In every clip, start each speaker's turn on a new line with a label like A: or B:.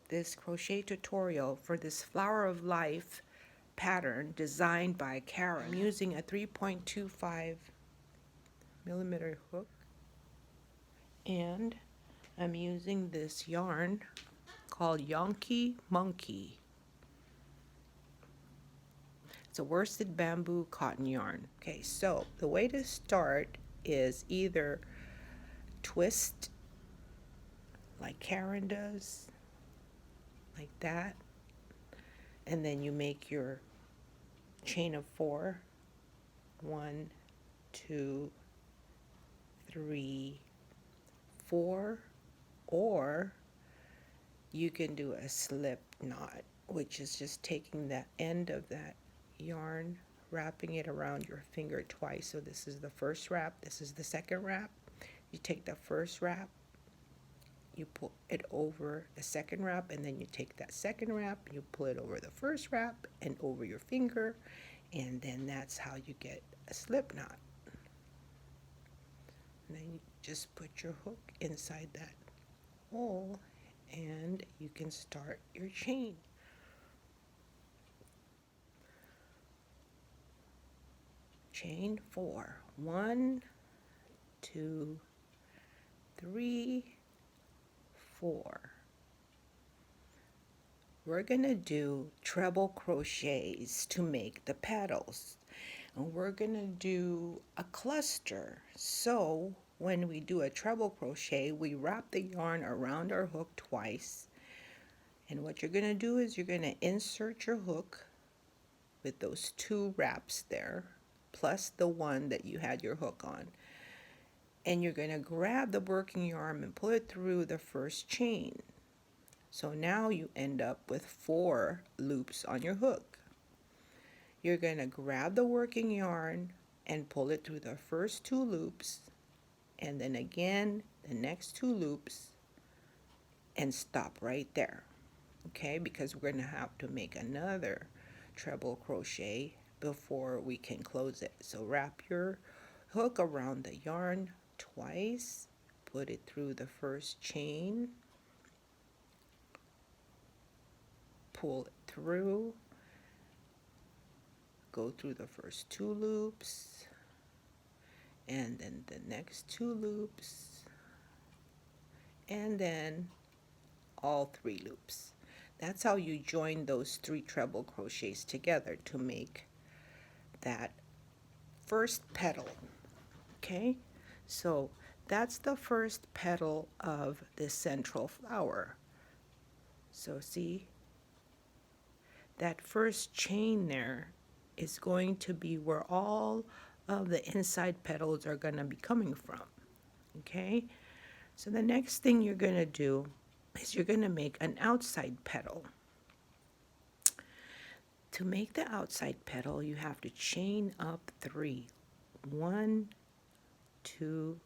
A: this crochet tutorial for this Flower of Life pattern designed by Karen. I'm using a 3.25 millimeter hook, and I'm using this yarn called Yonky Monkey. It's a worsted bamboo cotton yarn. Okay, so the way to start is either twist like Karen does, like that, and then you make your chain of 4. 1, 2, 3, 4, or you can do a slip knot, which is just taking the end of that yarn, wrapping it around your finger twice. So this is the first wrap, this is the second wrap. You take the first wrap, you pull it over the second wrap, and then you take that second wrap, you pull it over the first wrap and over your finger, and then that's how you get a slip knot. And then you just put your hook inside that hole and you can start your chain. Chain 4. 1, 2, 3, 4. We're gonna do treble crochets to make the petals, and we're gonna do a cluster. So when we do a treble crochet, we wrap the yarn around our hook twice, and what you're gonna do is you're gonna insert your hook with those 2 wraps there, plus the one that you had your hook on, and you're gonna grab the working yarn and pull it through the first chain. So now you end up with 4 loops on your hook. You're going to grab the working yarn and pull it through the first 2 loops, and then again the next 2 loops, and stop right there. Okay, because we're going to have to make another treble crochet before we can close it. So wrap your hook around the yarn twice, put it through the first chain, pull it through, go through the first 2 loops, and then the next 2 loops, and then all 3 loops. That's how you join those 3 treble crochets together to make that first petal. Okay, so that's the first petal of this central flower. So see, that first chain there is going to be where all of the inside petals are going to be coming from. Okay, so the next thing you're going to do is you're going to make an outside petal. To make the outside petal, you have to chain up 3. 1, 2,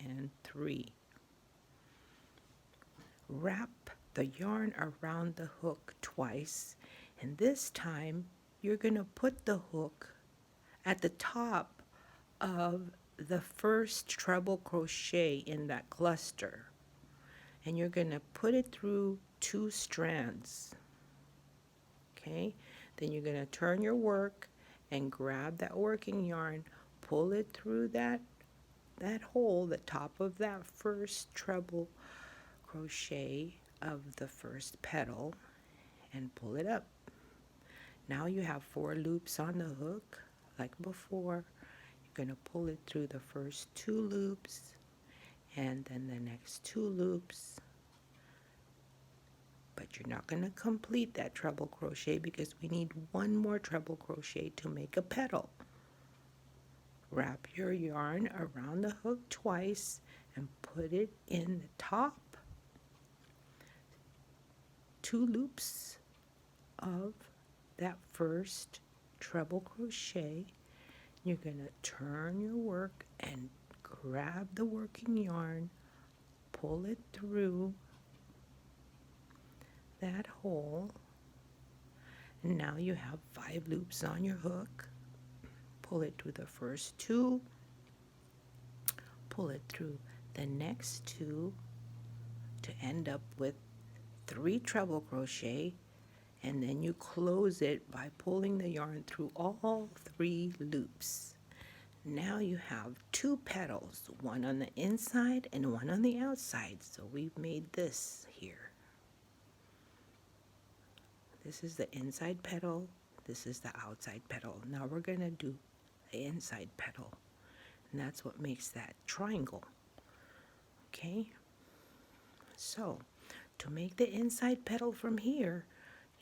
A: and 3. Wrap the yarn around the hook twice, and this time you're going to put the hook at the top of the first treble crochet in that cluster, and you're going to put it through 2 strands. Okay, then you're going to turn your work and grab that working yarn, pull it through that hole, the top of that first treble crochet of the first petal, and pull it up. Now you have 4 loops on the hook like before. You're going to pull it through the first 2 loops and then the next 2 loops, but you're not going to complete that treble crochet because we need 1 more treble crochet to make a petal. Wrap your yarn around the hook twice and put it in the top 2 loops of that first treble crochet. You're going to turn your work and grab the working yarn, pull it through that hole, and now you have 5 loops on your hook. Pull it through the first 2, pull it through the next 2 to end up with 3 treble crochet, and then you close it by pulling the yarn through all 3 loops. Now you have 2 petals, one on the inside and one on the outside. So we've made this here. This is the inside petal, this is the outside petal. Now we're going to do the inside petal, and that's what makes that triangle. Okay, so to make the inside petal from here,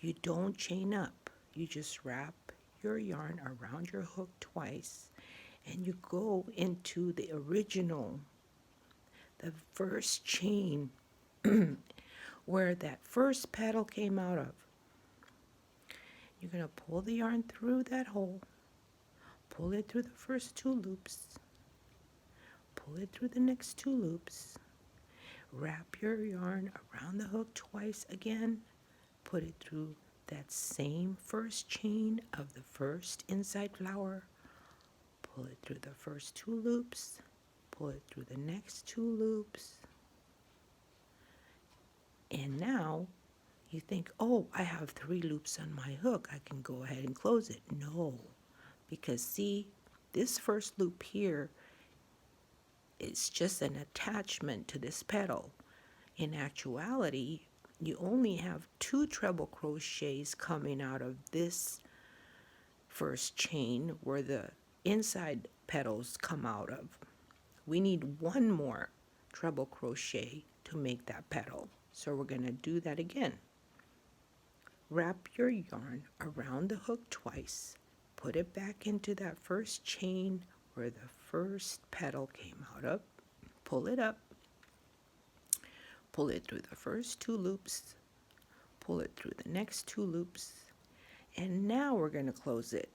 A: you don't chain up. You just wrap your yarn around your hook twice, and you go into the original, the first chain where that first petal came out of. You're going to pull the yarn through that hole, pull it through the first 2 loops, pull it through the next 2 loops, wrap your yarn around the hook twice again, put it through that same first chain of the first inside flower, pull it through the first 2 loops, pull it through the next 2 loops, and now you think, oh, I have 3 loops on my hook, I can go ahead and close it. No, because see, this first loop here is just an attachment to this petal. In actuality, you only have 2 treble crochets coming out of this first chain where the inside petals come out of. We need 1 more treble crochet to make that petal. So we're going to do that again. Wrap your yarn around the hook twice, put it back into that first chain where the first petal came out of, pull it up, pull it through the first 2 loops, pull it through the next 2 loops, and now we're going to close it,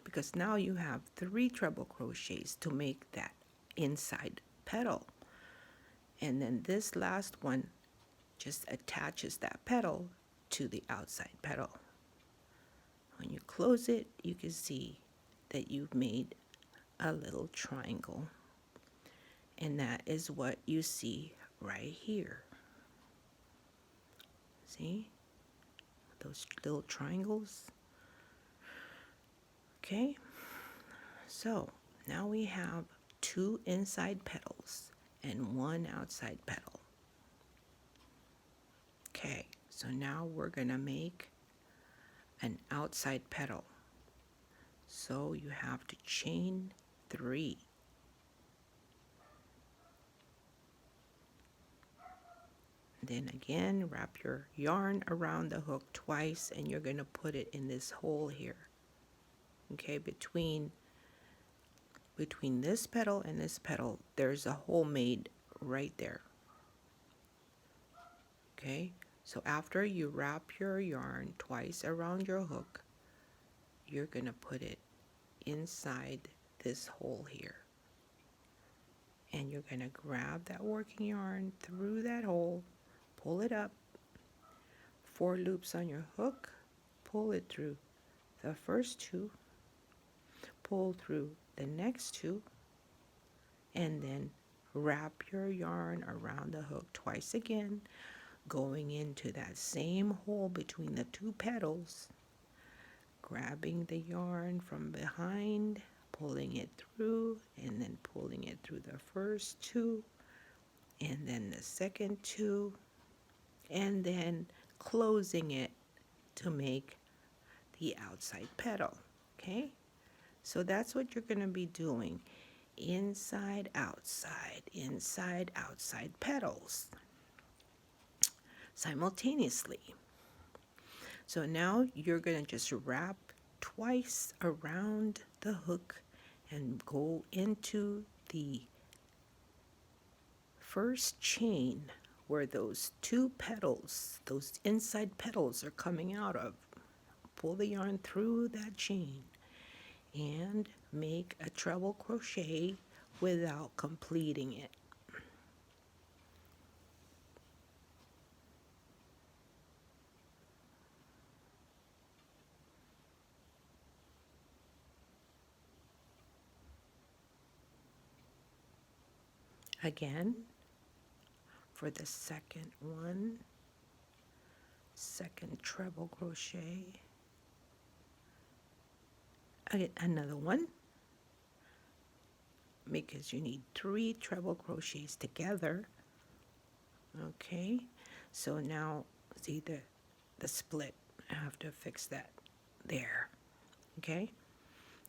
A: because now you have 3 treble crochets to make that inside petal. And then this last one just attaches that petal to the outside petal. When you close it, you can see that you've made a little triangle, and that is what you see right here. See those little triangles? Okay, so now we have 2 inside petals and 1 outside petal. Okay, so now we're going to make an outside petal. So you have to chain 3. Then again, wrap your yarn around the hook twice, and you're going to put it in this hole here. Okay, between this petal and this petal, there's a hole made right there. Okay, so after you wrap your yarn twice around your hook, you're going to put it inside this hole here. And you're going to grab that working yarn through that hole, pull it up, 4 loops on your hook, pull it through the first 2, pull through the next 2, and then wrap your yarn around the hook twice again, going into that same hole between the 2 petals, grabbing the yarn from behind, pulling it through, and then pulling it through the first 2, and then the second 2, and then closing it to make the outside petal. Okay, so that's what you're going to be doing. Inside, outside petals simultaneously. So now you're going to just wrap twice around the hook and go into the first chain where those 2 petals, those inside petals are coming out of. Pull the yarn through that chain and make a treble crochet without completing it. Again, for the second one, second treble crochet, I get another one, because you need 3 treble crochets together. Okay, so now see the split, I have to fix that there. Okay,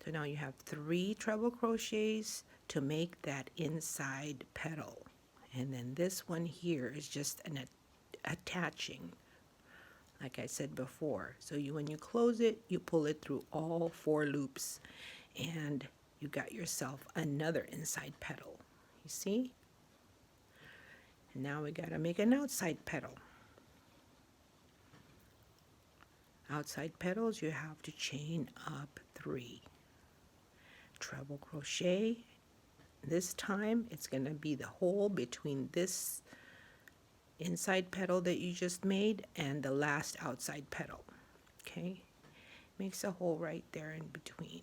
A: so now you have 3 treble crochets to make that inside petal, and then this one here is just an attaching, like I said before. So when you close it, you pull it through all 4 loops, and you got yourself another inside petal. You see? And now we got to make an outside petal. Outside petals, you have to chain up 3. Treble crochet. This time, it's going to be the hole between this inside petal that you just made and the last outside petal. Okay? Makes a hole right there in between.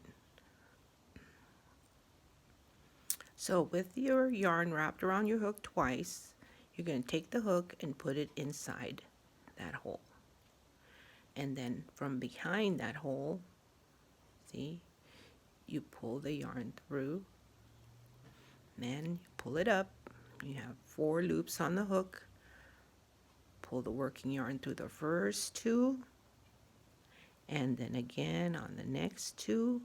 A: So with your yarn wrapped around your hook twice, you're going to take the hook and put it inside that hole. And then from behind that hole, see, you pull the yarn through, then you pull it up. You have 4 loops on the hook. Pull the working yarn through the first 2, and then again on the next 2.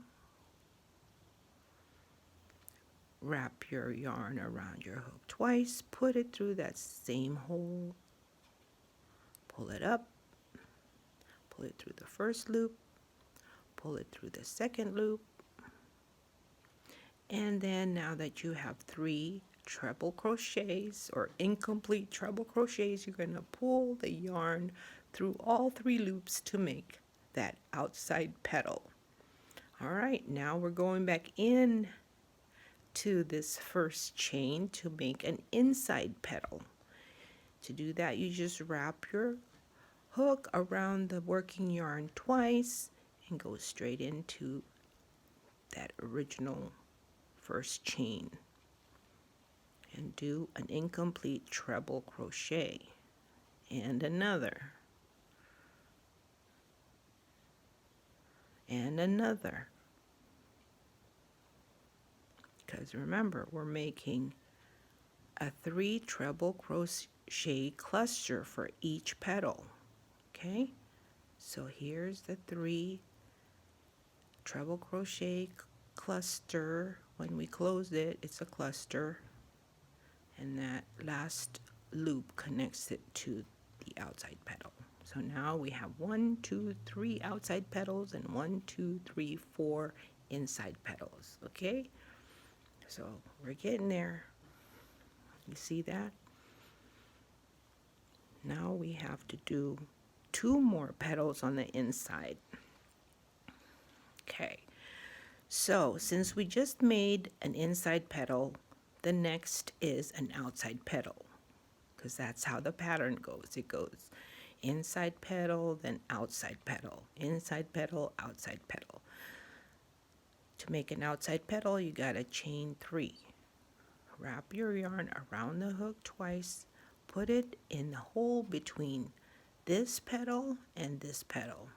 A: Wrap your yarn around your hook twice, put it through that same hole, pull it up, pull it through the first loop, pull it through the second loop, and then now that you have 3 treble crochets or incomplete treble crochets, you're going to pull the yarn through all 3 loops to make that outside petal. All right, now we're going back in to this first chain to make an inside petal. To do that, you just wrap your hook around the working yarn twice and go straight into that original first chain and do an incomplete treble crochet and another and another, because remember, we're making a 3 treble crochet cluster for each petal. Okay, so here's the 3 treble crochet cluster. When we close it, it's a cluster, and that last loop connects it to the outside petal. So now we have 1, 2, 3 outside petals and 1, 2, 3, 4 inside petals. Okay, so we're getting there. You see that? Now we have to do 2 more petals on the inside. Okay, so since we just made an inside petal, the next is an outside petal, because that's how the pattern goes. It goes inside petal, then outside petal, inside petal, outside petal. To make an outside petal, you gotta chain 3. Wrap your yarn around the hook twice, put it in the hole between this petal and this petal.